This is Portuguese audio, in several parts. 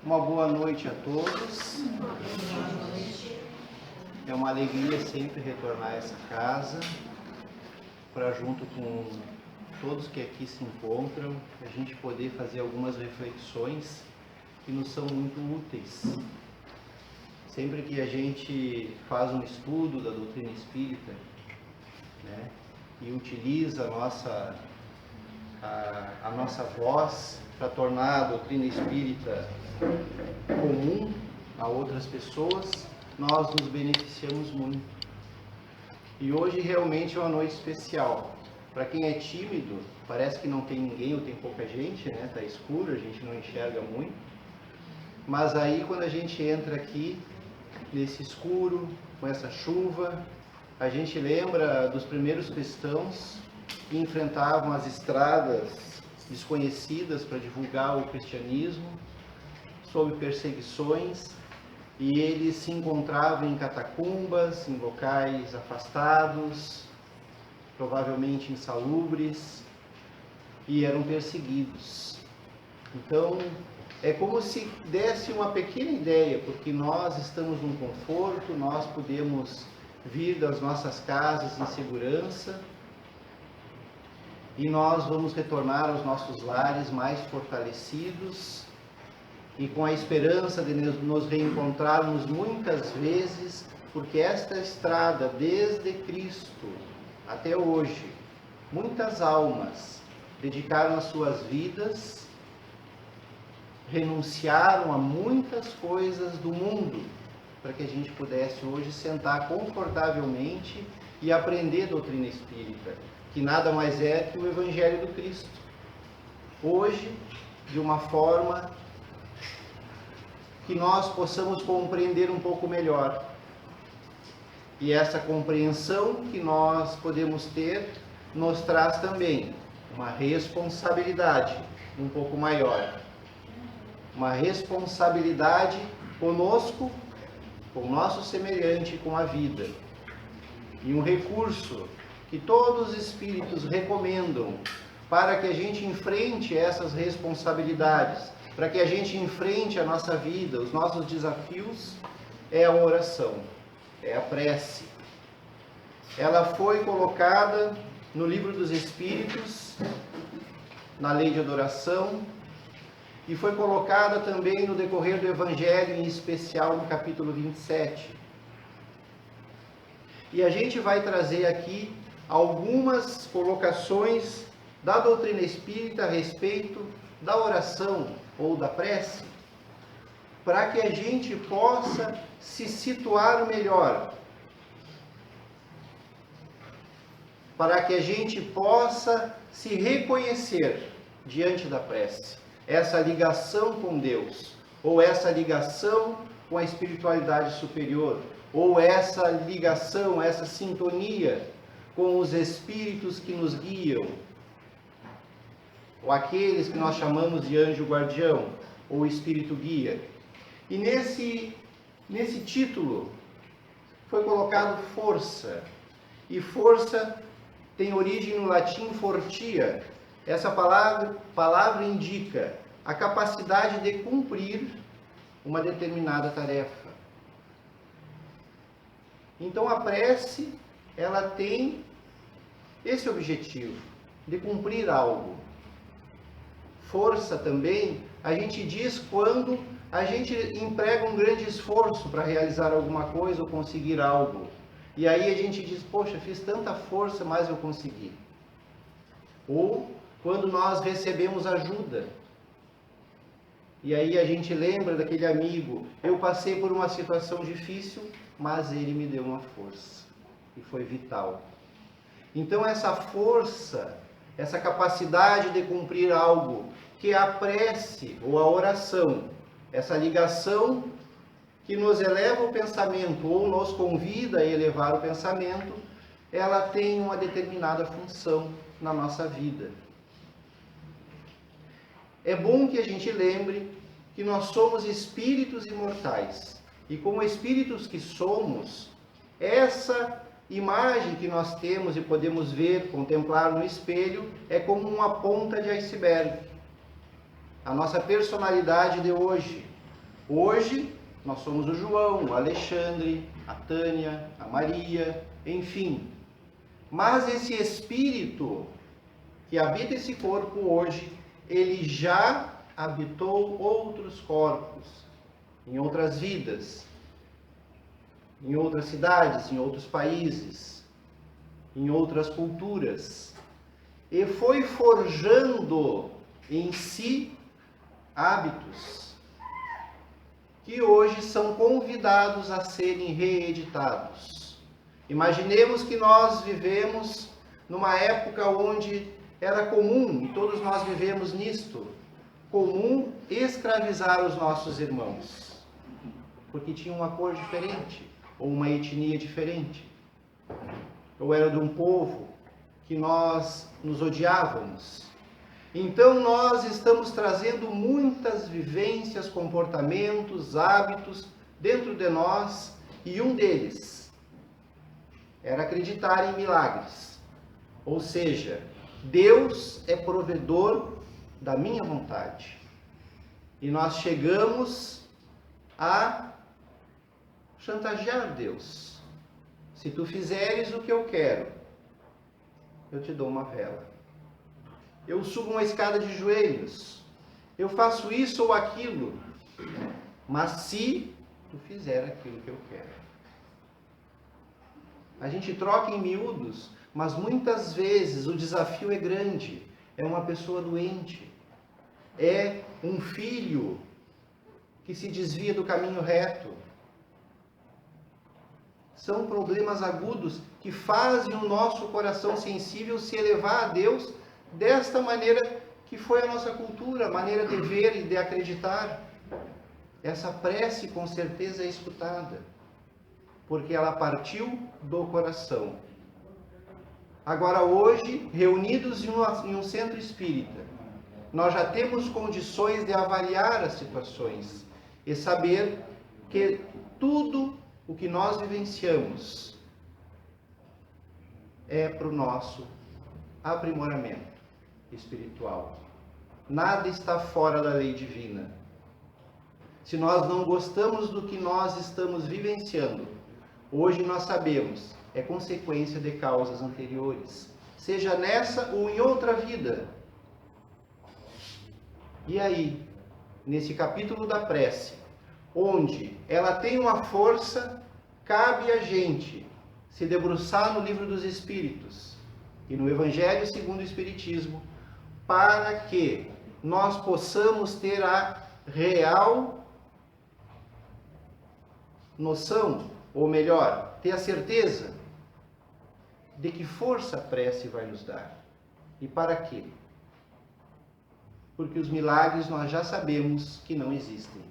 Uma boa noite a todos. É uma alegria sempre retornar a essa casa para, junto com todos que aqui se encontram, a gente poder fazer algumas reflexões que nos são muito úteis. Sempre que a gente faz um estudo da doutrina espírita, né, e utiliza a nossa voz para tornar a doutrina espírita comum a outras pessoas, nós nos beneficiamos muito. E hoje realmente é uma noite especial. Para quem é tímido, parece que não tem ninguém ou tem pouca gente, né? Tá escuro, a gente não enxerga muito. Mas aí quando a gente entra aqui nesse escuro, com essa chuva, a gente lembra dos primeiros cristãos que enfrentavam as estradas desconhecidas para divulgar o cristianismo, sob perseguições, e eles se encontravam em catacumbas, em locais afastados, provavelmente insalubres, e eram perseguidos. Então, é como se desse uma pequena ideia, porque nós estamos num conforto, nós podemos vir das nossas casas em segurança, e nós vamos retornar aos nossos lares mais fortalecidos e com a esperança de nos reencontrarmos muitas vezes, porque esta estrada, desde Cristo até hoje, muitas almas dedicaram as suas vidas, renunciaram a muitas coisas do mundo, para que a gente pudesse hoje sentar confortavelmente e aprender doutrina espírita, que nada mais é que o Evangelho do Cristo. Hoje, de uma forma que nós possamos compreender um pouco melhor. E essa compreensão que nós podemos ter nos traz também uma responsabilidade um pouco maior. Uma responsabilidade conosco, com o nosso semelhante, com a vida. E um recurso que todos os espíritos recomendam para que a gente enfrente essas responsabilidades, para que a gente enfrente a nossa vida, os nossos desafios, é a oração, é a prece. Ela foi colocada no Livro dos Espíritos, na Lei de Adoração, e foi colocada também no decorrer do Evangelho, em especial no capítulo 27. E a gente vai trazer aqui algumas colocações da doutrina espírita a respeito da oração ou da prece, para que a gente possa se situar melhor, para que a gente possa se reconhecer diante da prece, essa ligação com Deus, ou essa ligação com a espiritualidade superior, ou essa ligação, essa sintonia com os espíritos que nos guiam, ou aqueles que nós chamamos de anjo guardião, ou espírito guia. E nesse título foi colocado força, e força tem origem no latim fortia. Essa palavra indica a capacidade de cumprir uma determinada tarefa. Então a prece, ela tem esse objetivo, de cumprir algo. Força também, a gente diz quando a gente emprega um grande esforço para realizar alguma coisa ou conseguir algo. E aí a gente diz, poxa, fiz tanta força, mas eu consegui. Ou quando nós recebemos ajuda. E aí a gente lembra daquele amigo, eu passei por uma situação difícil, mas ele me deu uma força. E foi vital. Então essa força, essa capacidade de cumprir algo, que é a prece ou a oração, essa ligação que nos eleva o pensamento ou nos convida a elevar o pensamento, ela tem uma determinada função na nossa vida. É bom que a gente lembre que nós somos espíritos imortais. E como espíritos que somos, essa imagem que nós temos e podemos ver, contemplar no espelho, é como uma ponta de iceberg. A nossa personalidade de hoje, Hoje, nós somos o João, o Alexandre, a Tânia, a Maria, enfim. Mas esse espírito que habita esse corpo hoje, ele já habitou outros corpos, em outras vidas, em outras cidades, em outros países, em outras culturas, e foi forjando em si hábitos que hoje são convidados a serem reeditados. Imaginemos que nós vivemos numa época onde era comum, e todos nós vivemos nisto, comum escravizar os nossos irmãos, porque tinham uma cor diferente, ou uma etnia diferente, ou era de um povo que nós nos odiávamos. Então nós estamos trazendo muitas vivências, comportamentos, hábitos dentro de nós, e um deles era acreditar em milagres. Ou seja, Deus é provedor da minha vontade. E nós chegamos a chantagear Deus. Se tu fizeres o que eu quero, eu te dou uma vela. Eu subo uma escada de joelhos. Eu faço isso ou aquilo. Mas se tu fizer aquilo que eu quero. A gente troca em miúdos, mas muitas vezes o desafio é grande. É uma pessoa doente. É um filho que se desvia do caminho reto. São problemas agudos que fazem o nosso coração sensível se elevar a Deus desta maneira que foi a nossa cultura, a maneira de ver e de acreditar. Essa prece com certeza é escutada, porque ela partiu do coração. Agora hoje, reunidos em um centro espírita, nós já temos condições de avaliar as situações e saber que tudo o que nós vivenciamos é para o nosso aprimoramento espiritual. Nada está fora da lei divina. Se nós não gostamos do que nós estamos vivenciando, hoje nós sabemos, é consequência de causas anteriores, seja nessa ou em outra vida. E aí, nesse capítulo da prece, onde ela tem uma força, cabe a gente se debruçar no Livro dos Espíritos e no Evangelho segundo o Espiritismo, para que nós possamos ter a real noção, ou melhor, ter a certeza de que força a prece vai nos dar. E para quê? Porque os milagres nós já sabemos que não existem.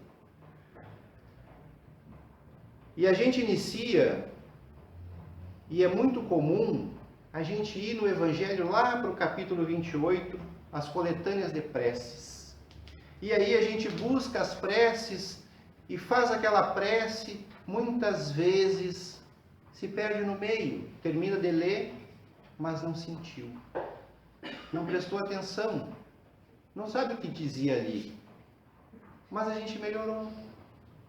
E a gente inicia, e é muito comum, a gente ir no Evangelho lá para o capítulo 28, as coletâneas de preces. E aí a gente busca as preces e faz aquela prece, muitas vezes se perde no meio, termina de ler, mas não sentiu, não prestou atenção, não sabe o que dizia ali. Mas a gente melhorou,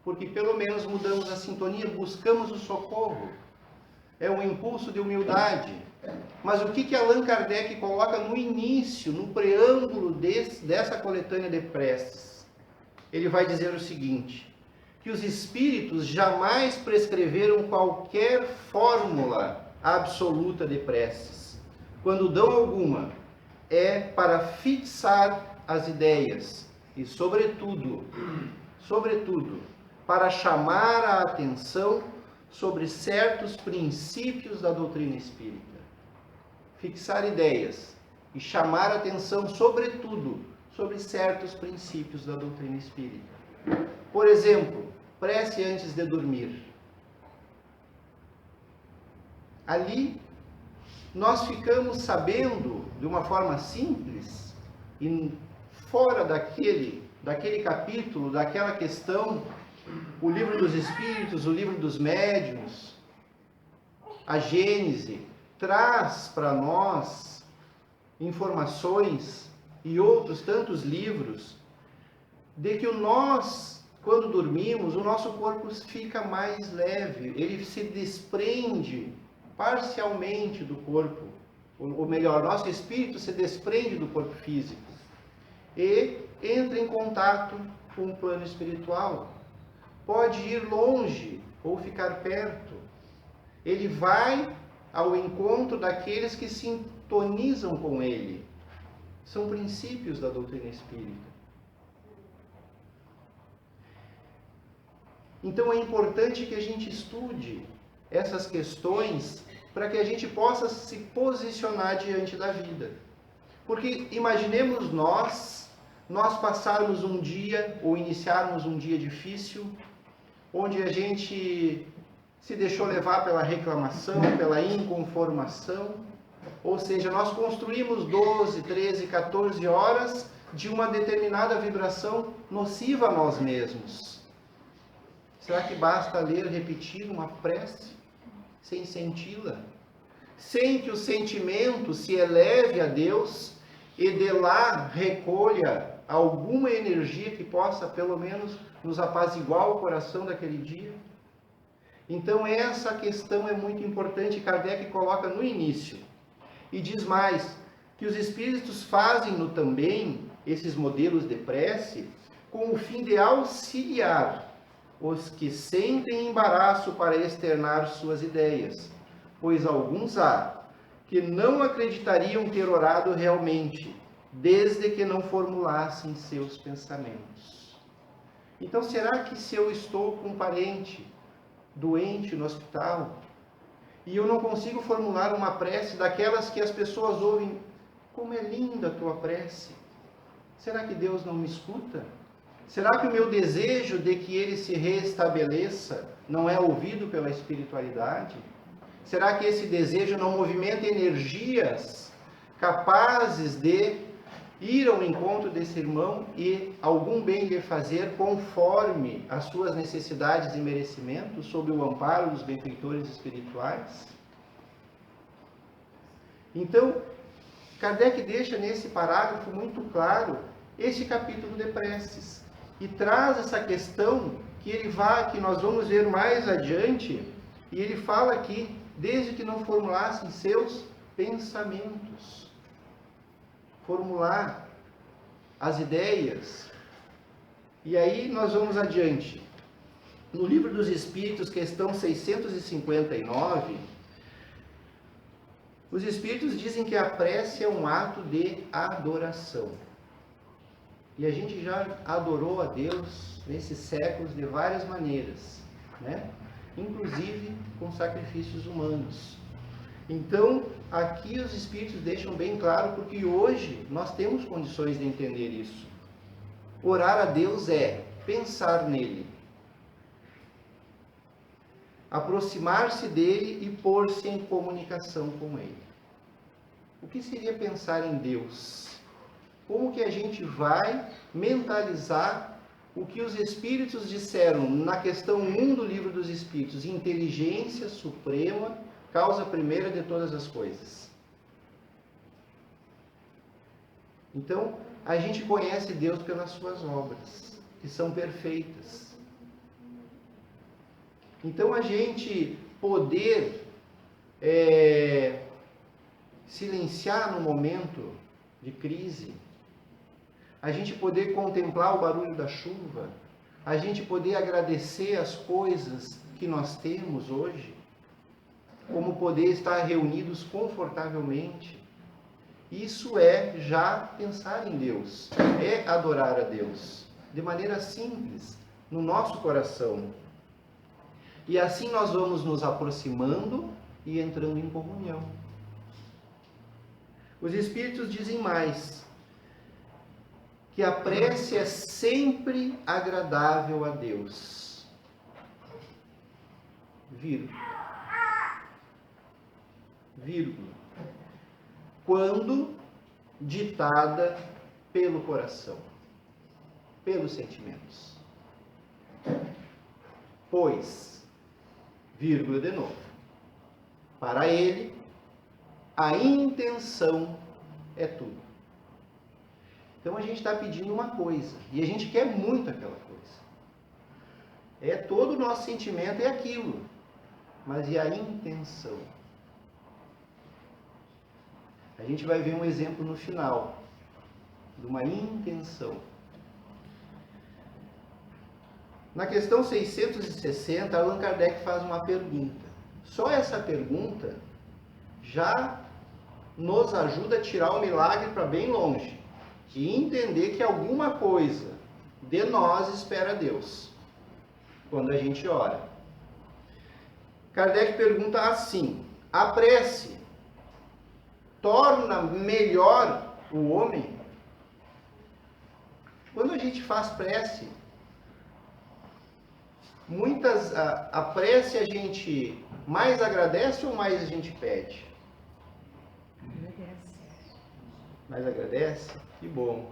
porque pelo menos mudamos a sintonia, buscamos o socorro. É um impulso de humildade. Mas o que Allan Kardec coloca no início, no preâmbulo dessa coletânea de preces? Ele vai dizer o seguinte, que os espíritos jamais prescreveram qualquer fórmula absoluta de preces. Quando dão alguma, é para fixar as ideias e, sobretudo, para chamar a atenção sobre certos princípios da doutrina espírita. Fixar ideias e chamar a atenção, sobretudo, sobre certos princípios da doutrina espírita. Por exemplo, prece antes de dormir. Ali, nós ficamos sabendo, de uma forma simples, e fora daquele capítulo, daquela questão, o Livro dos Espíritos, o Livro dos Médiuns, a Gênese, traz para nós informações e outros tantos livros de que nós quando dormimos, o nosso corpo fica mais leve, ele se desprende parcialmente do corpo, ou melhor, nosso espírito se desprende do corpo físico e entra em contato com o plano espiritual. Pode ir longe ou ficar perto. Ele vai ao encontro daqueles que sintonizam com ele. São princípios da doutrina espírita. Então é importante que a gente estude essas questões para que a gente possa se posicionar diante da vida. Porque imaginemos nós passarmos um dia ou iniciarmos um dia difícil, onde a gente se deixou levar pela reclamação, pela inconformação, ou seja, nós construímos 12, 13, 14 horas de uma determinada vibração nociva a nós mesmos. Será que basta ler, repetir uma prece, sem senti-la? Sem que o sentimento se eleve a Deus e de lá recolha alguma energia que possa, pelo menos, nos apaziguar o coração daquele dia? Então, essa questão é muito importante. Kardec coloca no início. E diz mais, que os espíritos fazem-no também, esses modelos de prece, com o fim de auxiliar os que sentem embaraço para externar suas ideias, pois alguns há que não acreditariam ter orado realmente, desde que não formulassem seus pensamentos. Então, será que se eu estou com um parente doente no hospital e eu não consigo formular uma prece daquelas que as pessoas ouvem, como é linda a tua prece, será que Deus não me escuta? Será que o meu desejo de que ele se restabeleça não é ouvido pela espiritualidade? Será que esse desejo não movimenta energias capazes de ir ao encontro desse irmão e algum bem lhe fazer conforme as suas necessidades e merecimentos, sob o amparo dos benfeitores espirituais? Então, Kardec deixa nesse parágrafo muito claro esse capítulo de preces e traz essa questão que nós vamos ver mais adiante, e ele fala aqui, desde que não formulassem seus pensamentos. Formular as ideias. E aí nós vamos adiante. No Livro dos Espíritos, questão 659, os Espíritos dizem que a prece é um ato de adoração. E a gente já adorou a Deus nesses séculos de várias maneiras, né? Inclusive com sacrifícios humanos. Então, aqui os Espíritos deixam bem claro, porque hoje nós temos condições de entender isso. Orar a Deus é pensar nele, aproximar-se dele e pôr-se em comunicação com ele. O que seria pensar em Deus? Como que a gente vai mentalizar o que os Espíritos disseram na questão 1 do Livro dos Espíritos? Inteligência suprema, causa primeira de todas as coisas. Então, a gente conhece Deus pelas suas obras, que são perfeitas. Então, a gente poder silenciar no momento de crise, a gente poder contemplar o barulho da chuva, a gente poder agradecer as coisas que nós temos hoje, como poder estar reunidos confortavelmente. Isso é já pensar em Deus, é adorar a Deus, de maneira simples, no nosso coração. E assim nós vamos nos aproximando e entrando em comunhão. Os Espíritos dizem mais, que a prece é sempre agradável a Deus. Vírgula. Quando ditada pelo coração, pelos sentimentos. Pois, vírgula de novo, para ele, a intenção é tudo. Então a gente está pedindo uma coisa, e a gente quer muito aquela coisa. É todo o nosso sentimento, é aquilo. Mas e a intenção? A gente vai ver um exemplo no final de uma intenção. Na questão 660, Allan Kardec faz uma pergunta. Só essa pergunta já nos ajuda a tirar o milagre para bem longe e entender que alguma coisa de nós espera Deus quando a gente ora. Kardec pergunta assim: a prece torna melhor o homem? Quando a gente faz prece, a prece a gente mais agradece ou mais a gente pede? Agradece. Mais agradece? Que bom.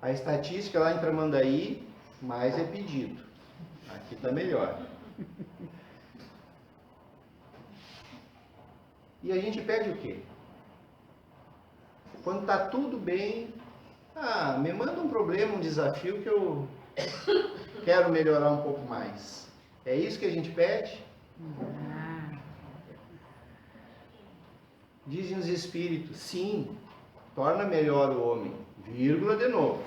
A estatística lá em Tramandaí, mais é pedido. Aqui está melhor. E a gente pede o quê? Quando está tudo bem, me manda um problema, um desafio que eu quero melhorar um pouco mais. É isso que a gente pede? Dizem os espíritos, sim, torna melhor o homem, vírgula de novo.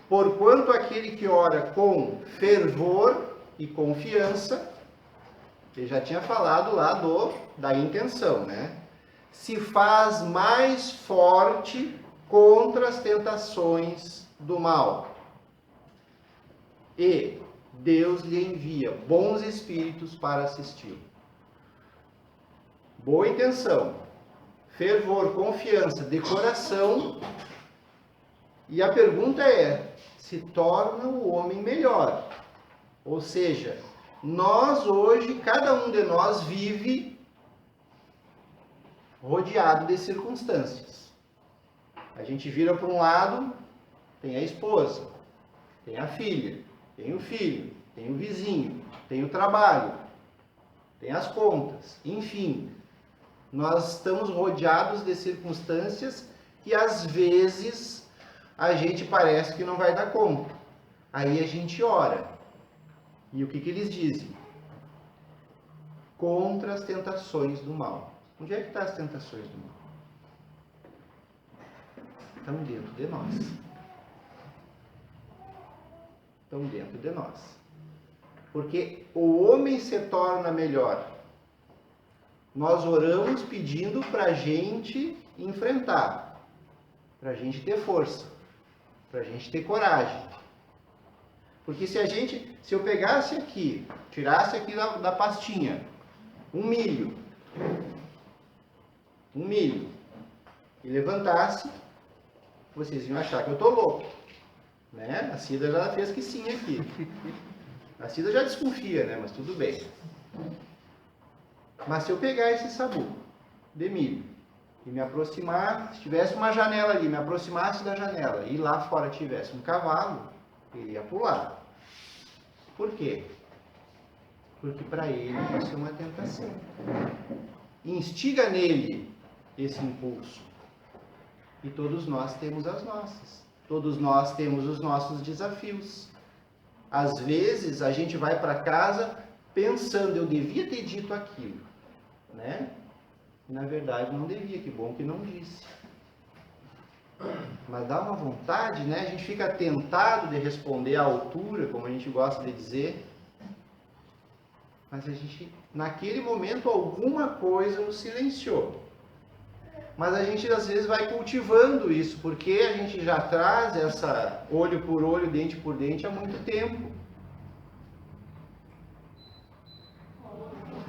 Porquanto aquele que ora com fervor e confiança, ele já tinha falado lá da intenção, né? Se faz mais forte contra as tentações do mal. E Deus lhe envia bons espíritos para assisti-lo. Boa intenção, fervor, confiança, de coração. E a pergunta é, se torna o homem melhor? Ou seja, nós hoje, cada um de nós vive rodeado de circunstâncias. A gente vira para um lado, tem a esposa, tem a filha, tem o filho, tem o vizinho, tem o trabalho, tem as contas, enfim. Nós estamos rodeados de circunstâncias e às vezes a gente parece que não vai dar conta. Aí a gente ora. E o que eles dizem? Contra as tentações do mal. Onde é que estão as tentações do mal? Estão dentro de nós. Estão dentro de nós. Porque o homem se torna melhor. Nós oramos pedindo para a gente enfrentar, para a gente ter força, para a gente ter coragem. Porque se eu pegasse aqui, tirasse aqui da pastinha, um milho, e levantasse, vocês iam achar que eu estou louco. Né? A Cida já fez que sim aqui. A Cida já desconfia, né? Mas tudo bem. Mas se eu pegar esse sabugo de milho e me aproximar, se tivesse uma janela ali, me aproximasse da janela e lá fora tivesse um cavalo, ele ia pular. Por quê? Porque para ele vai ser uma tentação. Instiga nele esse impulso. E todos nós temos as nossas. Todos nós temos os nossos desafios. Às vezes a gente vai para casa pensando, eu devia ter dito aquilo, né? E, na verdade não devia, que bom que não disse. Mas dá uma vontade, né? A gente fica tentado de responder à altura, como a gente gosta de dizer. Mas a gente, naquele momento, alguma coisa nos silenciou. Mas a gente às vezes vai cultivando isso, porque a gente já traz essa olho por olho, dente por dente há muito tempo.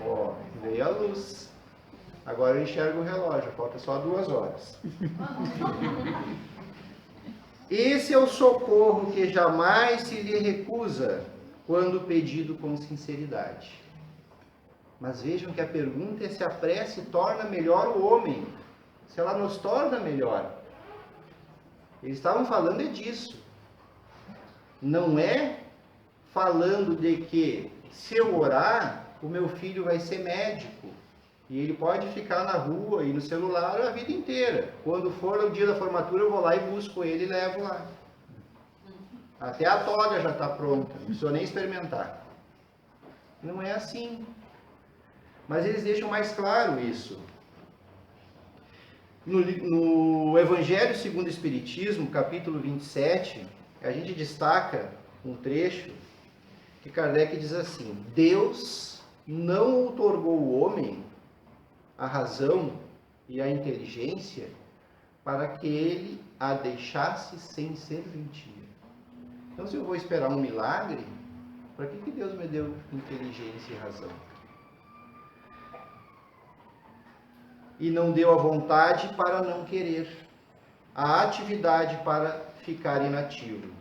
Ó, veio a luz. Agora eu enxergo o relógio, falta só 2 horas. Esse é o socorro que jamais se lhe recusa quando pedido com sinceridade. Mas vejam que a pergunta é se a prece torna melhor o homem. Se ela nos torna melhor. Eles estavam falando disso. Não é falando de que se eu orar, o meu filho vai ser médico. E ele pode ficar na rua e no celular a vida inteira. Quando for o dia da formatura, eu vou lá e busco ele e levo lá. Até a toga já está pronta, não precisa nem experimentar. Não é assim. Mas eles deixam mais claro isso. No Evangelho segundo o Espiritismo, capítulo 27, a gente destaca um trecho que Kardec diz assim: Deus não outorgou ao homem a razão e a inteligência para que ele a deixasse sem serventia. Então, se eu vou esperar um milagre, para que Deus me deu inteligência e razão? E não deu a vontade para não querer, a atividade para ficar inativo.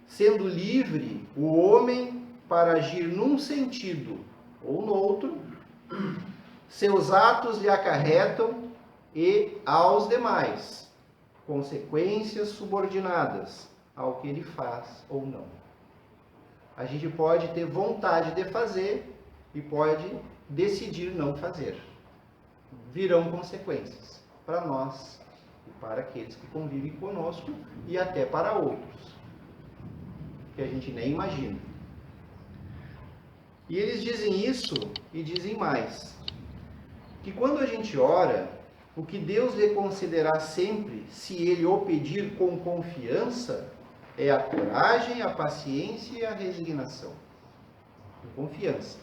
Sendo livre o homem para agir num sentido ou no outro, seus atos lhe acarretam e aos demais consequências subordinadas ao que ele faz ou não. A gente pode ter vontade de fazer e pode decidir não fazer. Virão consequências para nós e para aqueles que convivem conosco e até para outros, que a gente nem imagina. E eles dizem isso e dizem mais, que quando a gente ora, o que Deus lhe concederá sempre, se ele o pedir com confiança, é a coragem, a paciência e a resignação. Com confiança.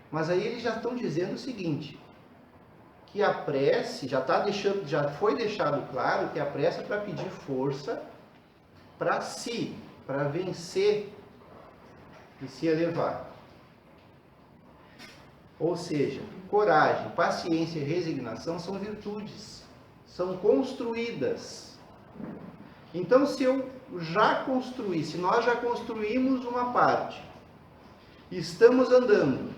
Mas aí eles já estão dizendo o seguinte, que a prece, já foi deixado claro que a prece é para pedir força para si, para vencer e se elevar. Ou seja, coragem, paciência e resignação são virtudes, são construídas. Então, se nós já construímos uma parte, estamos andando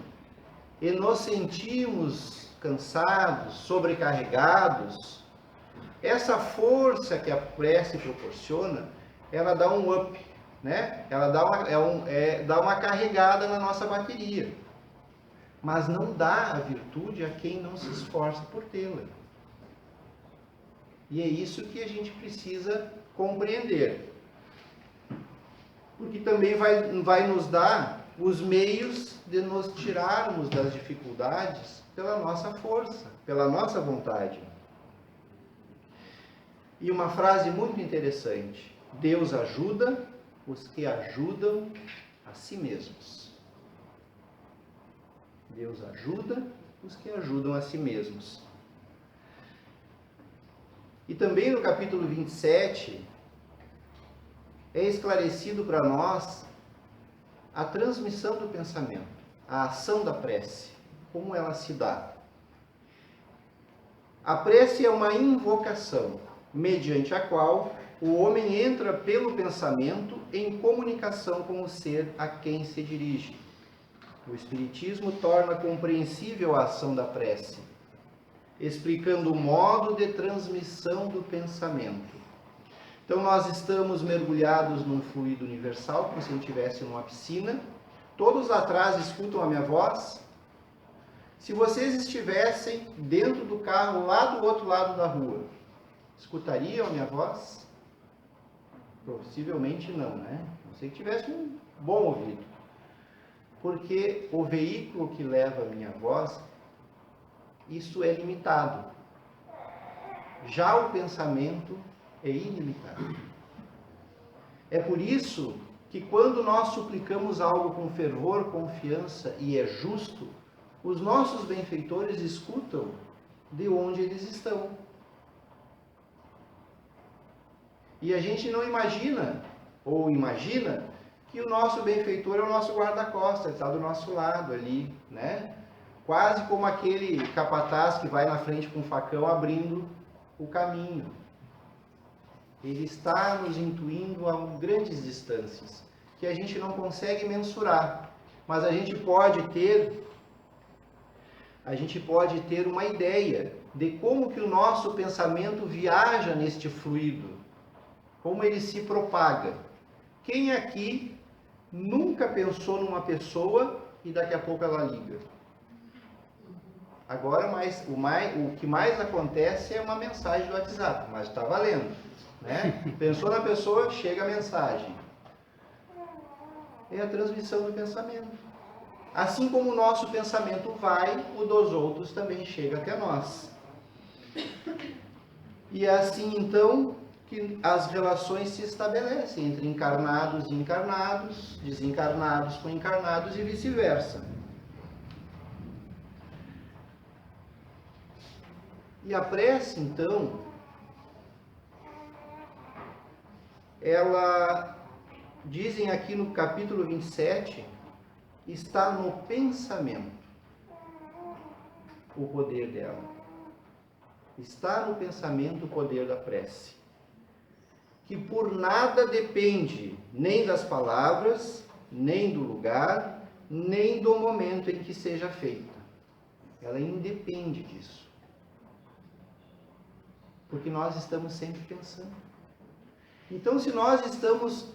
e nos sentimos cansados, sobrecarregados, essa força que a prece proporciona, ela dá um up, né? Ela dá uma carregada na nossa bateria. Mas não dá a virtude a quem não se esforça por tê-la. E é isso que a gente precisa compreender. Porque também vai nos dar os meios de nos tirarmos das dificuldades pela nossa força, pela nossa vontade. E uma frase muito interessante: Deus ajuda os que ajudam a si mesmos. Deus ajuda os que ajudam a si mesmos. E também no capítulo 27, é esclarecido para nós a transmissão do pensamento, a ação da prece, como ela se dá. A prece é uma invocação, mediante a qual o homem entra pelo pensamento em comunicação com o ser a quem se dirige. O Espiritismo torna compreensível a ação da prece, explicando o modo de transmissão do pensamento. Então nós estamos mergulhados num fluido universal, como se a gente estivesse numa piscina. Todos lá atrás escutam a minha voz. Se vocês estivessem dentro do carro, lá do outro lado da rua, escutariam a minha voz? Possivelmente não, né? Não sei que tivesse um bom ouvido. Porque o veículo que leva a minha voz, isso é limitado. Já o pensamento é ilimitado. É por isso que quando nós suplicamos algo com fervor, confiança e é justo, os nossos benfeitores escutam de onde eles estão. E a gente não imagina, ou imagina, que o nosso benfeitor é o nosso guarda-costas, ele está do nosso lado ali, né? Quase como aquele capataz que vai na frente com um facão abrindo o caminho. Ele está nos intuindo a grandes distâncias, que a gente não consegue mensurar, mas a gente pode ter uma ideia de como que o nosso pensamento viaja neste fluido, como ele se propaga. Quem aqui nunca pensou numa pessoa e daqui a pouco ela liga? Agora, o que mais acontece é uma mensagem do WhatsApp, mas está valendo. né? Pensou na pessoa, chega a mensagem. É a transmissão do pensamento. Assim como o nosso pensamento vai, o dos outros também chega até nós. E é assim, então, que as relações se estabelecem entre encarnados e encarnados, desencarnados com encarnados e vice-versa. E a prece, então, ela, dizem aqui no capítulo 27, está no pensamento o poder dela. Está no pensamento o poder da prece. Que por nada depende, nem das palavras, nem do lugar, nem do momento em que seja feita. Ela independe disso. Porque nós estamos sempre pensando. Então, se nós estamos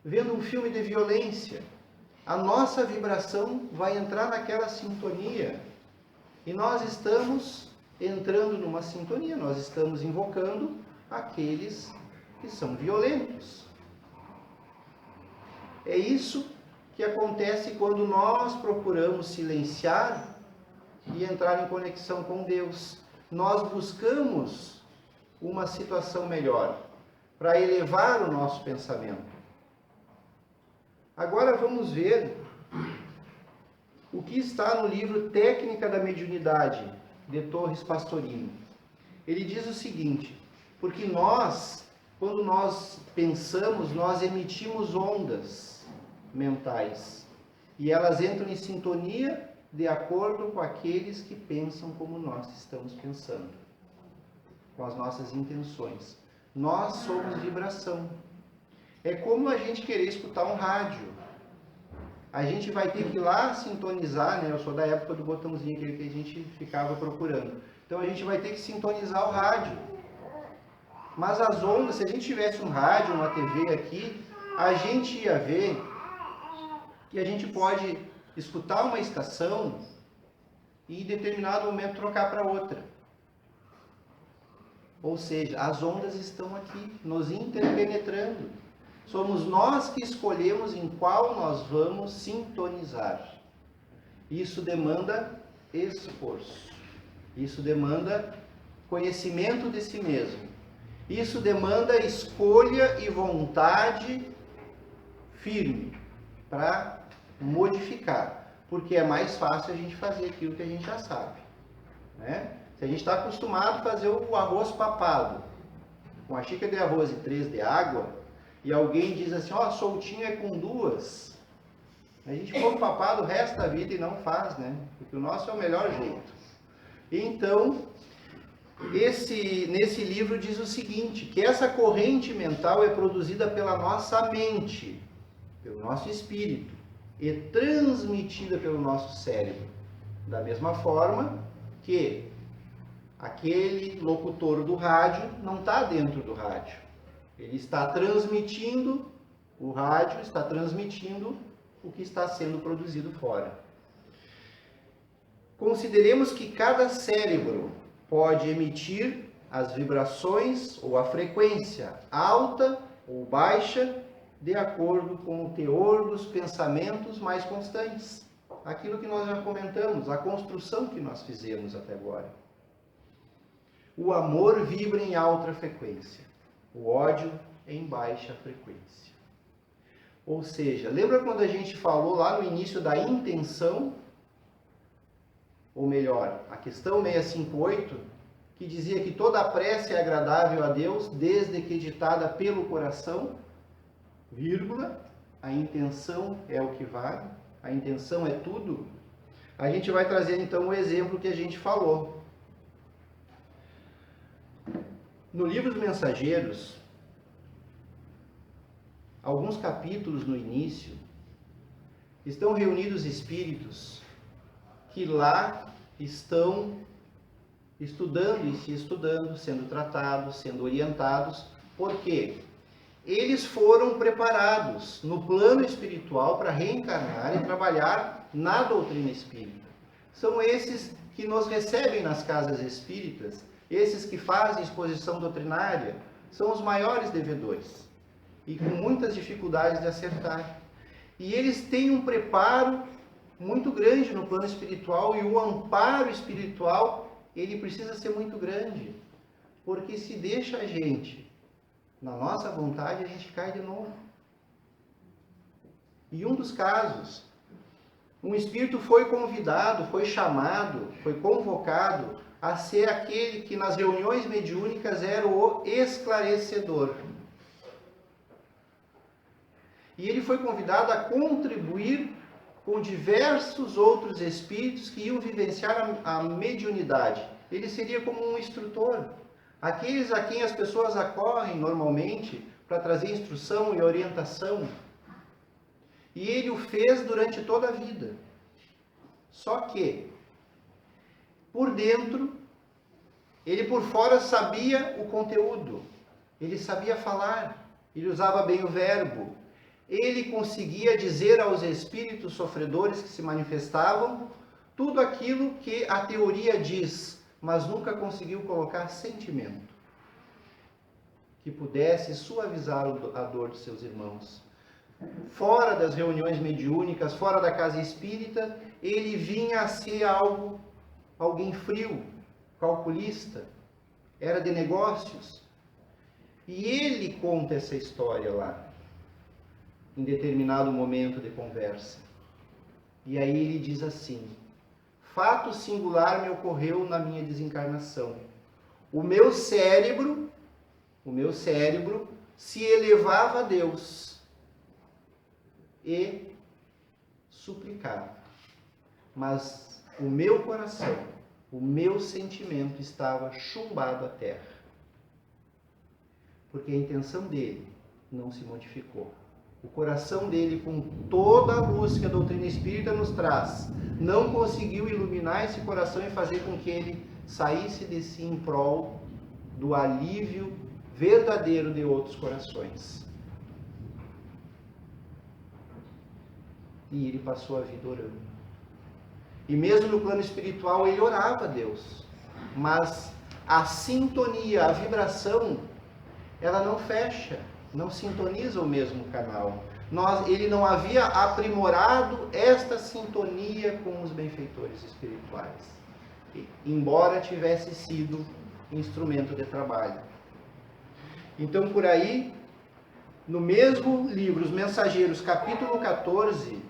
vendo um filme de violência, a nossa vibração vai entrar naquela sintonia. E nós estamos entrando numa sintonia, nós estamos invocando aqueles que são violentos. É isso que acontece quando nós procuramos silenciar e entrar em conexão com Deus. Nós buscamos uma situação melhor para elevar o nosso pensamento. Agora vamos ver o que está no livro Técnica da Mediunidade, de Torres Pastorino. Ele diz o seguinte: porque nós, quando nós pensamos, nós emitimos ondas mentais. E elas entram em sintonia de acordo com aqueles que pensam como nós estamos pensando. Com as nossas intenções. Nós somos vibração. É como a gente querer escutar um rádio. A gente vai ter que ir lá sintonizar, né? Eu sou da época do botãozinho, aquele que a gente ficava procurando. Então a gente vai ter que sintonizar o rádio. Mas as ondas, se a gente tivesse um rádio, uma TV aqui, a gente ia ver que a gente pode escutar uma estação e em determinado momento trocar para outra. Ou seja, as ondas estão aqui, nos interpenetrando. Somos nós que escolhemos em qual nós vamos sintonizar. Isso demanda esforço. Isso demanda conhecimento de si mesmo. Isso demanda escolha e vontade firme para modificar. Porque é mais fácil a gente fazer aquilo que a gente já sabe, né? Se a gente está acostumado a fazer o arroz papado, com a xícara de arroz e 3 de água, e alguém diz assim, ó, soltinho é com 2, a gente come papado o resto da vida e não faz, né? Porque o nosso é o melhor jeito. Então, nesse livro diz o seguinte, que essa corrente mental é produzida pela nossa mente, pelo nosso espírito, e transmitida pelo nosso cérebro. Da mesma forma que aquele locutor do rádio não está dentro do rádio. Ele está transmitindo, o rádio está transmitindo o que está sendo produzido fora. Consideremos que cada cérebro pode emitir as vibrações ou a frequência alta ou baixa de acordo com o teor dos pensamentos mais constantes. Aquilo que nós já comentamos, a construção que nós fizemos até agora. O amor vibra em alta frequência, o ódio em baixa frequência. Ou seja, lembra quando a gente falou lá no início da intenção? Ou melhor, a questão 658, que dizia que toda a prece é agradável a Deus, desde que ditada pelo coração, vírgula, a intenção é o que vale, a intenção é tudo. A gente vai trazer então o exemplo que a gente falou. No livro dos Mensageiros, alguns capítulos no início, estão reunidos espíritos que lá estão estudando e se estudando, sendo tratados, sendo orientados, porque eles foram preparados no plano espiritual para reencarnar e trabalhar na doutrina espírita. São esses que nos recebem nas casas espíritas, esses que fazem exposição doutrinária, são os maiores devedores e com muitas dificuldades de acertar. E eles têm um preparo muito grande no plano espiritual, e o amparo espiritual, ele precisa ser muito grande, porque se deixa a gente na nossa vontade, a gente cai de novo. E um dos casos, um espírito foi convidado, foi chamado, foi convocado a ser aquele que nas reuniões mediúnicas era o esclarecedor. E ele foi convidado a contribuir com diversos outros espíritos que iam vivenciar a mediunidade. Ele seria como um instrutor. Aqueles a quem as pessoas acorrem normalmente para trazer instrução e orientação. E ele o fez durante toda a vida. Só que, por dentro, ele por fora sabia o conteúdo. Ele sabia falar. Ele usava bem o verbo. Ele conseguia dizer aos espíritos sofredores que se manifestavam tudo aquilo que a teoria diz, mas nunca conseguiu colocar sentimento que pudesse suavizar a dor de seus irmãos. Fora das reuniões mediúnicas, fora da casa espírita, ele vinha a ser alguém frio, calculista, era de negócios. E ele conta essa história lá, em determinado momento de conversa. E aí ele diz assim: fato singular me ocorreu na minha desencarnação. O meu cérebro se elevava a Deus e suplicava. Mas o meu coração, o meu sentimento estava chumbado à terra. Porque a intenção dele não se modificou. O coração dele, com toda a luz que a doutrina espírita nos traz, não conseguiu iluminar esse coração e fazer com que ele saísse de si em prol do alívio verdadeiro de outros corações. E ele passou a vida orando. E mesmo no plano espiritual ele orava a Deus, mas a sintonia, a vibração, ela não fecha, não sintoniza o mesmo canal. Ele não havia aprimorado esta sintonia com os benfeitores espirituais, embora tivesse sido instrumento de trabalho. Então, por aí, no mesmo livro, Os Mensageiros, capítulo 14,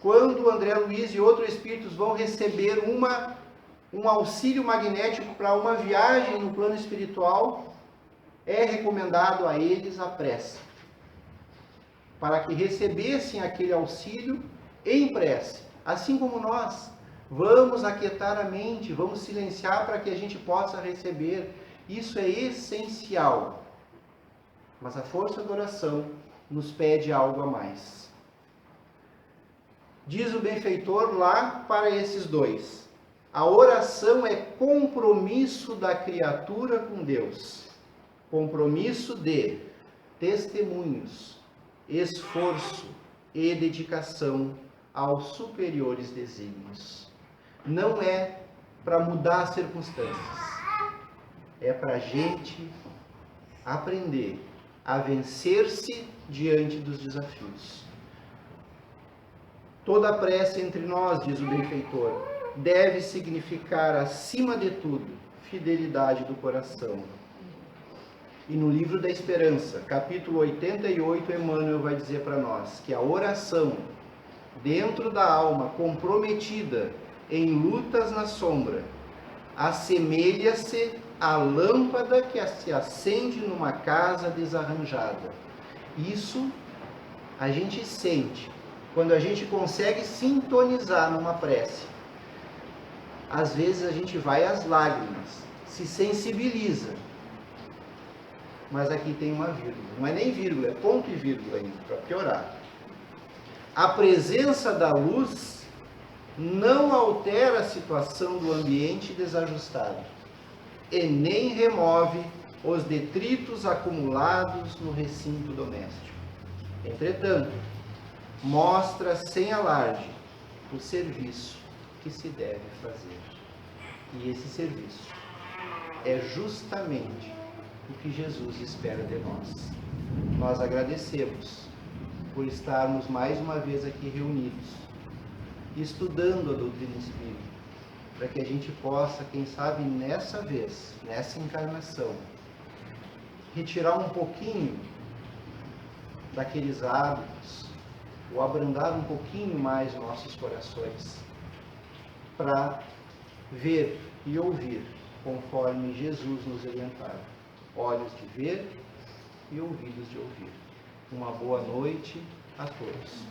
quando André Luiz e outros espíritos vão receber um auxílio magnético para uma viagem no plano espiritual, é recomendado a eles a prece, para que recebessem aquele auxílio em prece. Assim como nós, vamos aquietar a mente, vamos silenciar para que a gente possa receber. Isso é essencial. Mas a força da oração nos pede algo a mais. Diz o benfeitor lá para esses dois: a oração é compromisso da criatura com Deus. Compromisso de testemunhos, esforço e dedicação aos superiores desígnios. Não é para mudar as circunstâncias, é para a gente aprender a vencer-se diante dos desafios. Toda prece entre nós, diz o benfeitor, deve significar, acima de tudo, fidelidade do coração. E no livro da Esperança, capítulo 88, Emmanuel vai dizer para nós que a oração, dentro da alma comprometida em lutas na sombra, assemelha-se à lâmpada que se acende numa casa desarranjada. Isso a gente sente quando a gente consegue sintonizar numa prece. Às vezes a gente vai às lágrimas, se sensibiliza. Mas aqui tem uma vírgula. Não é nem vírgula, é ponto e vírgula ainda, para piorar. A presença da luz não altera a situação do ambiente desajustado e nem remove os detritos acumulados no recinto doméstico. Entretanto, mostra sem alarde o serviço que se deve fazer. E esse serviço é justamente o que Jesus espera de nós. Nós agradecemos por estarmos mais uma vez aqui reunidos, estudando a doutrina espírita, para que a gente possa, quem sabe nessa vez, nessa encarnação, retirar um pouquinho daqueles hábitos, ou abrandar um pouquinho mais nossos corações, para ver e ouvir conforme Jesus nos orientava. Olhos de ver e ouvidos de ouvir. Uma boa noite a todos.